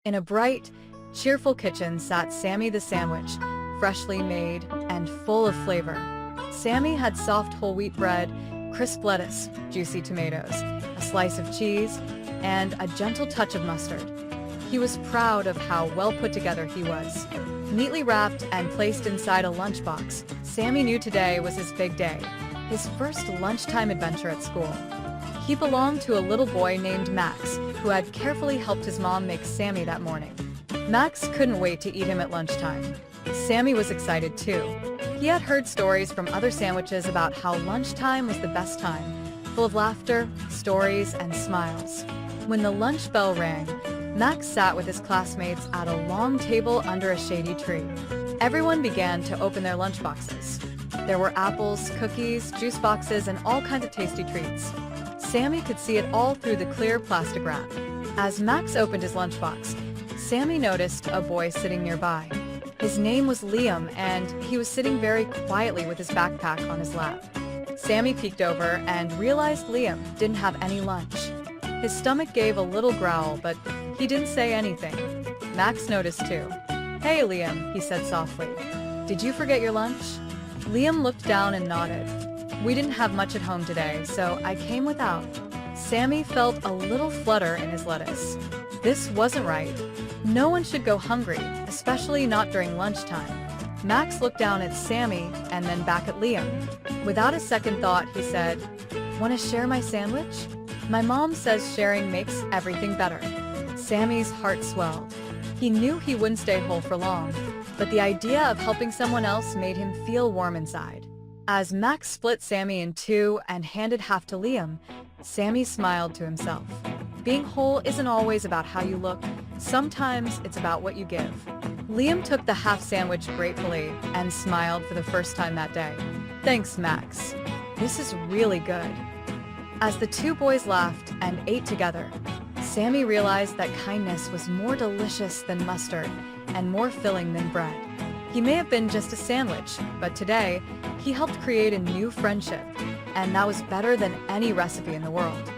In a bright, cheerful kitchen sat Sammy the sandwich, freshly made and full of flavor. Sammy had soft whole wheat bread, crisp lettuce, juicy tomatoes, a slice of cheese, and a gentle touch of mustard. He was proud of how well put together he was. Neatly wrapped and placed inside a lunchbox, Sammy knew today was his big day, his first lunchtime adventure at school. He belonged to a little boy named Max, who had carefully helped his mom make Sammy that morning. Max couldn't wait to eat him at lunchtime. Sammy was excited too. He had heard stories from other sandwiches about how lunchtime was the best time, full of laughter, stories, and smiles. When the lunch bell rang, Max sat with his classmates at a long table under a shady tree. Everyone began to open their lunchboxes. There were apples, cookies, juice boxes, and all kinds of tasty treats. Sammy could see it all through the clear plastic wrap. As Max opened his lunchbox, Sammy noticed a boy sitting nearby. His name was Liam, and he was sitting very quietly with his backpack on his lap. Sammy peeked over and realized Liam didn't have any lunch. His stomach gave a little growl, but he didn't say anything. Max noticed too. "Hey, Liam," he said softly. "Did you forget your lunch?" Liam looked down and nodded. "We didn't have much at home today, so I came without." Sammy felt a little flutter in his lettuce. This wasn't right. No one should go hungry, especially not during lunchtime. Max looked down at Sammy and then back at Liam. Without a second thought, he said, "Want to share my sandwich? My mom says sharing makes everything better." Sammy's heart swelled. He knew he wouldn't stay whole for long, but the idea of helping someone else made him feel warm inside. As Max split Sammy in two and handed half to Liam, Sammy smiled to himself. Being whole isn't always about how you look. Sometimes it's about what you give. Liam took the half sandwich gratefully and smiled for the first time that day. "Thanks, Max. This is really good." As the two boys laughed and ate together, Sammy realized that kindness was more delicious than mustard and more filling than bread. He may have been just a sandwich, but today, he helped create a new friendship, and that was better than any recipe in the world.